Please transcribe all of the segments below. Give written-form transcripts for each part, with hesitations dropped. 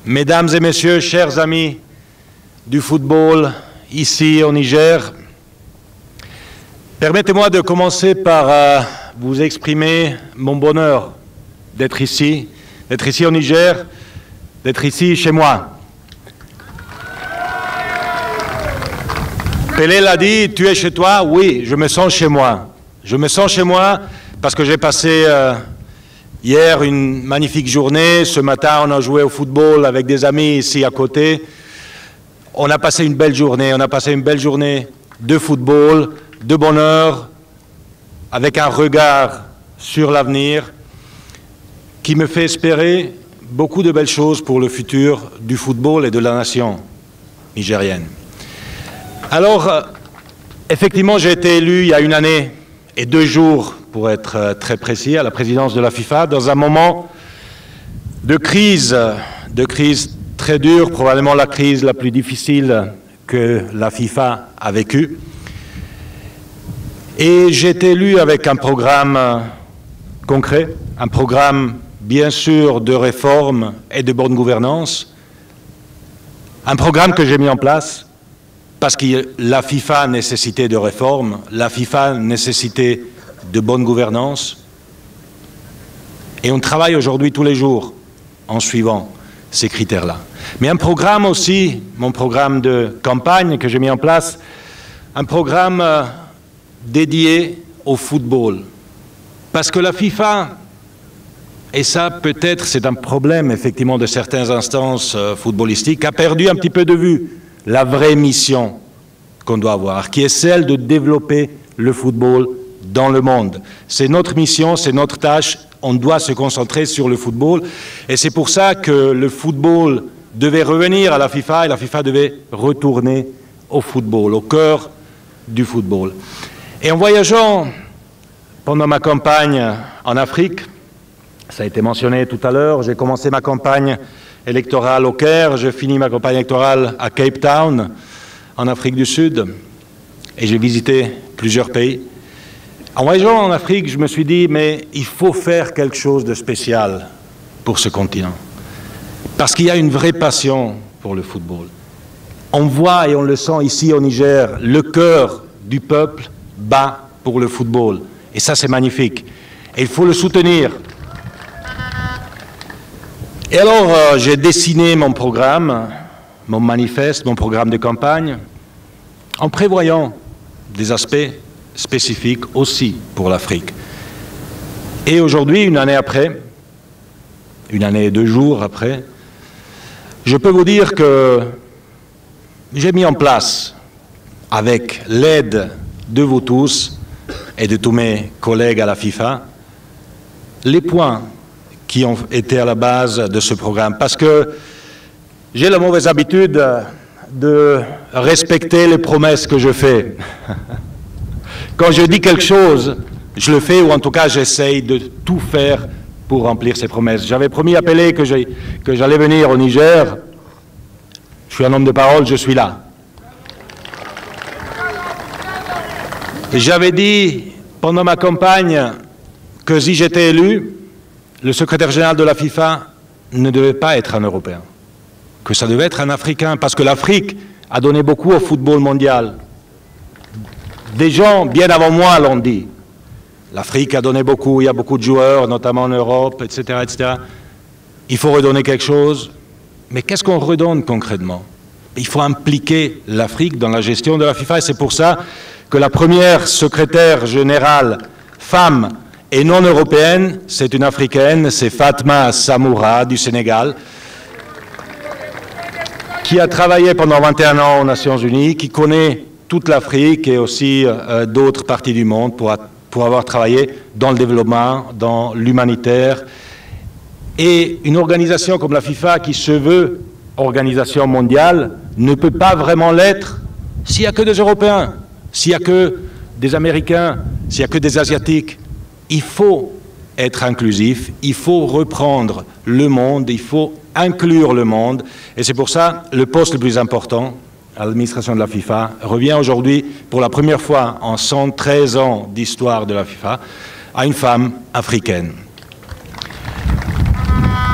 Mesdames et messieurs, chers amis du football ici au Niger, permettez-moi de commencer par vous exprimer mon bonheur d'être ici au Niger, d'être ici chez moi. Pelé l'a dit, tu es chez toi? Oui, je me sens chez moi. Je me sens chez moi parce que j'ai passé hier une magnifique journée. Ce matin, on a joué au football avec des amis ici à côté. On a passé une belle journée. On a passé une belle journée de football, de bonheur, avec un regard sur l'avenir qui me fait espérer beaucoup de belles choses pour le futur du football et de la nation nigérienne. Alors, effectivement, j'ai été élu il y a 1 année et 2 jours, pour être très précis, à la présidence de la FIFA, dans un moment de crise très dure, probablement la crise la plus difficile que la FIFA a vécue. Et j'ai été élu avec un programme concret, un programme bien sûr de réforme et de bonne gouvernance, un programme que j'ai mis en place parce que la FIFA nécessitait de réformes, la FIFA nécessitait de bonne gouvernance. Et on travaille aujourd'hui tous les jours en suivant ces critères-là. Mais un programme aussi, mon programme de campagne que j'ai mis en place, un programme dédié au football. Parce que la FIFA, et ça peut-être c'est un problème effectivement de certaines instances footballistiques, a perdu un petit peu de vue la vraie mission qu'on doit avoir, qui est celle de développer le football dans le monde. C'est notre mission, c'est notre tâche, on doit se concentrer sur le football, et c'est pour ça que le football devait revenir à la FIFA, et la FIFA devait retourner au football, au cœur du football. Et en voyageant pendant ma campagne en Afrique, ça a été mentionné tout à l'heure, j'ai commencé ma campagne électorale au Caire, j'ai fini ma campagne électorale à Cape Town, en Afrique du Sud, et j'ai visité plusieurs pays. En voyageant en Afrique, je me suis dit, mais il faut faire quelque chose de spécial pour ce continent. Parce qu'il y a une vraie passion pour le football. On voit et on le sent ici au Niger, le cœur du peuple bat pour le football. Et ça, c'est magnifique. Et il faut le soutenir. Et alors, j'ai dessiné mon programme, mon manifeste, mon programme de campagne, en prévoyant des aspects spécifiques aussi pour l'Afrique. Et aujourd'hui, 1 année après, 1 année et 2 jours après, je peux vous dire que j'ai mis en place, avec l'aide de vous tous et de tous mes collègues à la FIFA, les points qui ont été à la base de ce programme. Parce que j'ai la mauvaise habitude de respecter les promesses que je fais. Quand je dis quelque chose, je le fais, ou en tout cas j'essaye de tout faire pour remplir ces promesses. J'avais promis à Pelé que j'allais venir au Niger. Je suis un homme de parole, je suis là. Et j'avais dit pendant ma campagne que si j'étais élu, le secrétaire général de la FIFA ne devait pas être un Européen, que ça devait être un Africain, parce que l'Afrique a donné beaucoup au football mondial. Des gens, bien avant moi, l'ont dit. L'Afrique a donné beaucoup, il y a beaucoup de joueurs, notamment en Europe, etc., etc. Il faut redonner quelque chose. Mais qu'est-ce qu'on redonne concrètement? Il faut impliquer l'Afrique dans la gestion de la FIFA, et c'est pour ça que la première secrétaire générale femme et non européenne, c'est une Africaine, c'est Fatma Samoura du Sénégal, qui a travaillé pendant 21 ans aux Nations Unies, qui connaît toute l'Afrique et aussi d'autres parties du monde pour avoir travaillé dans le développement, dans l'humanitaire. Et une organisation comme la FIFA, qui se veut organisation mondiale, ne peut pas vraiment l'être s'il n'y a que des Européens, s'il n'y a que des Américains, s'il n'y a que des Asiatiques. Il faut être inclusif, il faut reprendre le monde, il faut inclure le monde. Et c'est pour ça que le poste le plus important à l'administration de la FIFA revient aujourd'hui, pour la première fois en 113 ans d'histoire de la FIFA, à une femme africaine.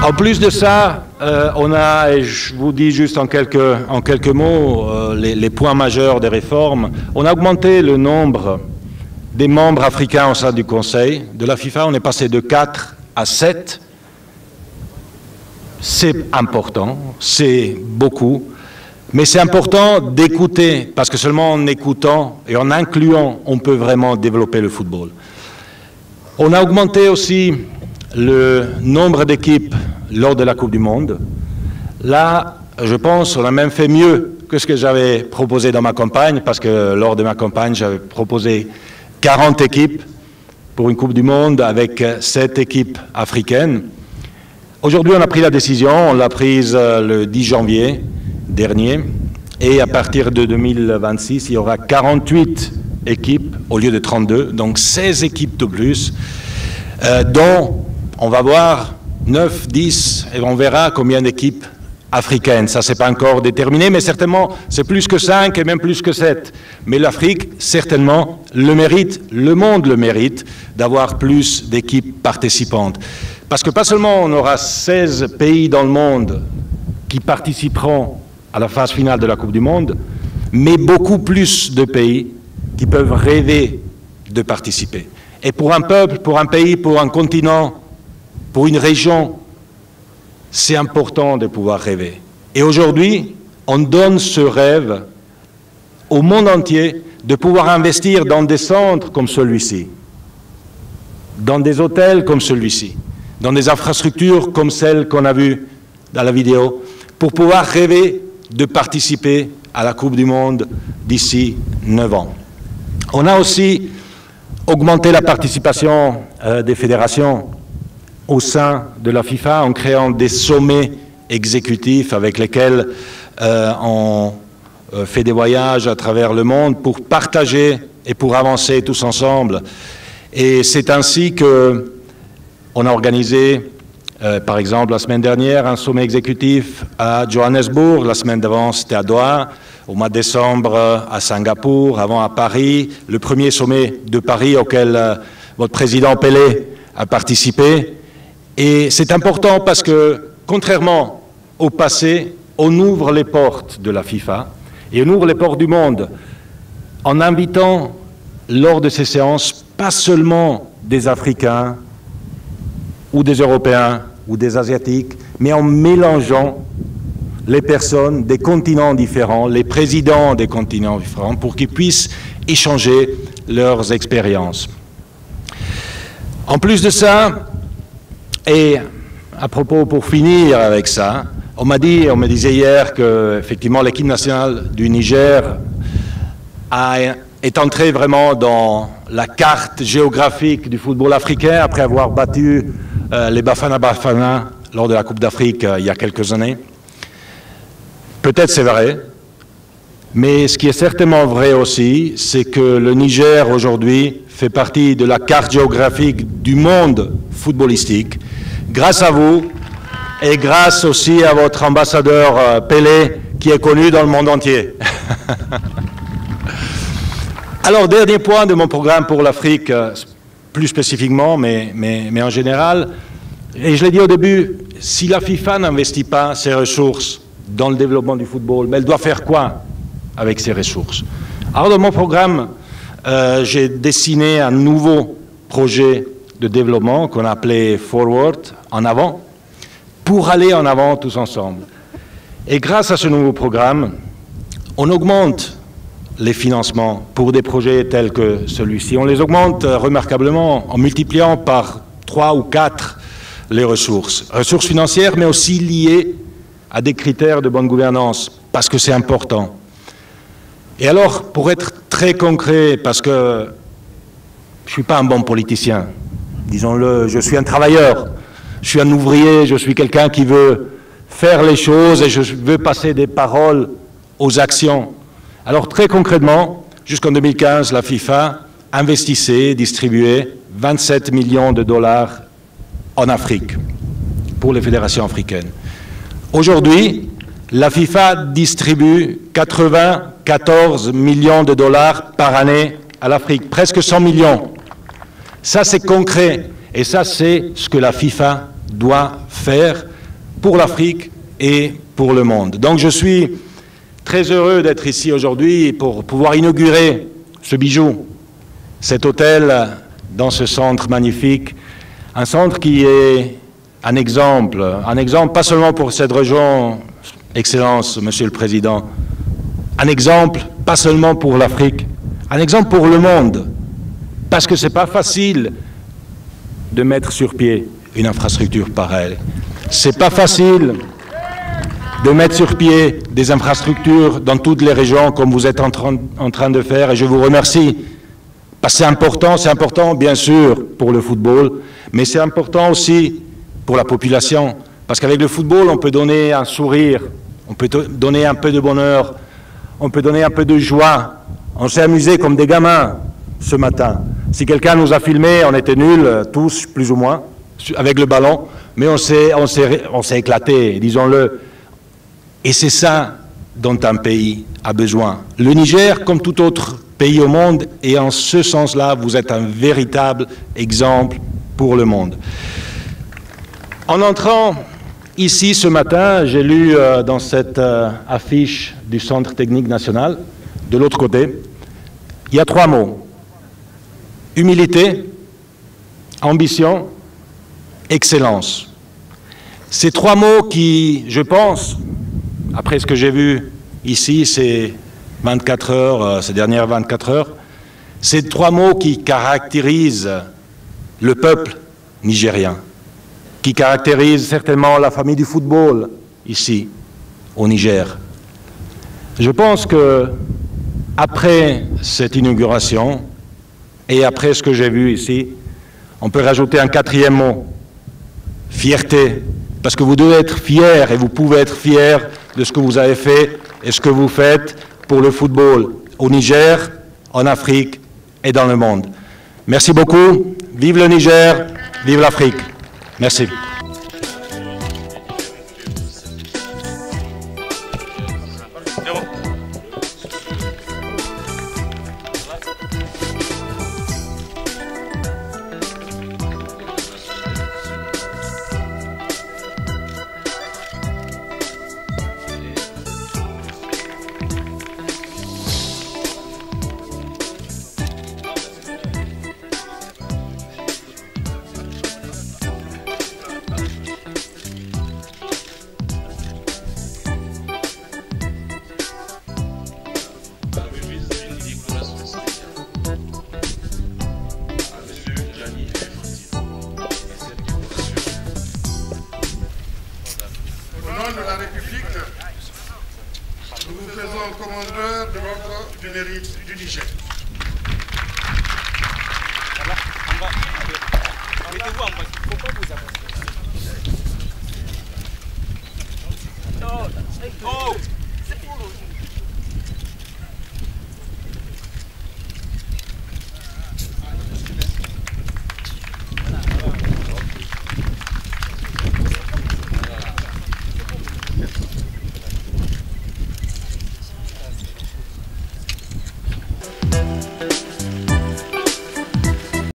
En plus de ça, on a, et je vous dis juste en quelques mots, les points majeurs des réformes. On a augmenté le nombre des membres africains au sein du Conseil de la FIFA. On est passé de 4 à 7. C'est important, c'est beaucoup. Mais c'est important d'écouter, parce que seulement en écoutant et en incluant, on peut vraiment développer le football. On a augmenté aussi le nombre d'équipes lors de la Coupe du Monde. Là, je pense qu'on a même fait mieux que ce que j'avais proposé dans ma campagne, parce que lors de ma campagne, j'avais proposé 40 équipes pour une Coupe du Monde avec 7 équipes africaines. Aujourd'hui, on a pris la décision, on l'a prise le 10 janvier dernier, et à partir de 2026, il y aura 48 équipes au lieu de 32, donc 16 équipes de plus, dont on va voir 9, 10, et on verra combien d'équipes africaines. Ça, c'est pas encore déterminé, mais certainement, c'est plus que 5 et même plus que 7. Mais l'Afrique, certainement, le mérite, le monde le mérite, d'avoir plus d'équipes participantes. Parce que pas seulement on aura 16 pays dans le monde qui participeront à la phase finale de la Coupe du Monde, mais beaucoup plus de pays qui peuvent rêver de participer. Et pour un peuple, pour un pays, pour un continent, pour une région, c'est important de pouvoir rêver. Et aujourd'hui, on donne ce rêve au monde entier de pouvoir investir dans des centres comme celui-ci, dans des hôtels comme celui-ci, dans des infrastructures comme celles qu'on a vues dans la vidéo, pour pouvoir rêver de participer à la Coupe du Monde d'ici 9 ans. On a aussi augmenté la participation des fédérations au sein de la FIFA en créant des sommets exécutifs avec lesquels on fait des voyages à travers le monde pour partager et pour avancer tous ensemble. Et c'est ainsi qu'on a organisé par exemple, la semaine dernière, un sommet exécutif à Johannesburg, la semaine d'avant, c'était à Doha, au mois de décembre à Singapour, avant à Paris, le premier sommet de Paris auquel votre président Pelé a participé. Et c'est important parce que, contrairement au passé, on ouvre les portes de la FIFA et on ouvre les portes du monde en invitant, lors de ces séances, pas seulement des Africains ou des Européens, ou des Asiatiques, mais en mélangeant les personnes des continents différents, les présidents des continents différents, pour qu'ils puissent échanger leurs expériences. En plus de ça, et à propos, pour finir avec ça, on me disait hier que effectivement l'équipe nationale du Niger est entrée vraiment dans la carte géographique du football africain après avoir battu les Bafana lors de la Coupe d'Afrique il y a quelques années. Peut-être c'est vrai, mais ce qui est certainement vrai aussi, c'est que le Niger aujourd'hui fait partie de la carte géographique du monde footballistique, grâce à vous et grâce aussi à votre ambassadeur Pelé, qui est connu dans le monde entier. Alors, dernier point de mon programme pour l'Afrique, plus spécifiquement, mais en général, et je l'ai dit au début, si la FIFA n'investit pas ses ressources dans le développement du football, mais elle doit faire quoi avec ces ressources? Alors, dans mon programme, j'ai dessiné un nouveau projet de développement qu'on a appelé Forward, en avant, pour aller en avant tous ensemble. Et grâce à ce nouveau programme, on augmente les financements pour des projets tels que celui-ci. On les augmente remarquablement en multipliant par 3 ou 4 les ressources. Ressources financières, mais aussi liées à des critères de bonne gouvernance, parce que c'est important. Et alors, pour être très concret, parce que je ne suis pas un bon politicien, disons-le, je suis un travailleur, je suis un ouvrier, je suis quelqu'un qui veut faire les choses et je veux passer des paroles aux actions. Alors très concrètement, jusqu'en 2015, la FIFA investissait, distribuait 27 millions de dollars en Afrique pour les fédérations africaines. Aujourd'hui, la FIFA distribue 94 millions de dollars par année à l'Afrique, presque 100 millions. Ça, c'est concret. Et ça, c'est ce que la FIFA doit faire pour l'Afrique et pour le monde. Donc je suis très heureux d'être ici aujourd'hui pour pouvoir inaugurer ce bijou, cet hôtel dans ce centre magnifique, un centre qui est un exemple pas seulement pour cette région, Excellence, Monsieur le Président, un exemple pas seulement pour l'Afrique, un exemple pour le monde, parce que ce n'est pas facile de mettre sur pied une infrastructure pareille. Ce n'est pas facile de mettre sur pied des infrastructures dans toutes les régions comme vous êtes en train de faire, et je vous remercie. Parce que c'est important bien sûr pour le football, mais c'est important aussi pour la population. Parce qu'avec le football, on peut donner un sourire, on peut donner un peu de bonheur, on peut donner un peu de joie. On s'est amusé comme des gamins ce matin. Si quelqu'un nous a filmés, on était nuls, tous plus ou moins, avec le ballon, mais on s'est éclaté, disons-le. Et c'est ça dont un pays a besoin. Le Niger, comme tout autre pays au monde, et en ce sens-là, vous êtes un véritable exemple pour le monde. En entrant ici ce matin, j'ai lu dans cette affiche du Centre technique national, de l'autre côté, il y a 3 mots. Humilité, ambition, excellence. Ces 3 mots qui, je pense, après ce que j'ai vu ici ces 24 heures, ces dernières 24 heures, ces 3 mots qui caractérisent le peuple nigérien, qui caractérisent certainement la famille du football ici, au Niger. Je pense que après cette inauguration et après ce que j'ai vu ici, on peut rajouter un 4e mot, fierté, parce que vous devez être fiers et vous pouvez être fiers de ce que vous avez fait et ce que vous faites pour le football au Niger, en Afrique et dans le monde. Merci beaucoup. Vive le Niger, vive l'Afrique. Merci. De la République, nous vous faisons commandeur de l'ordre du mérite du Niger. Voilà, mettez-vous en bas, il ne faut pas vous avancer. Oh.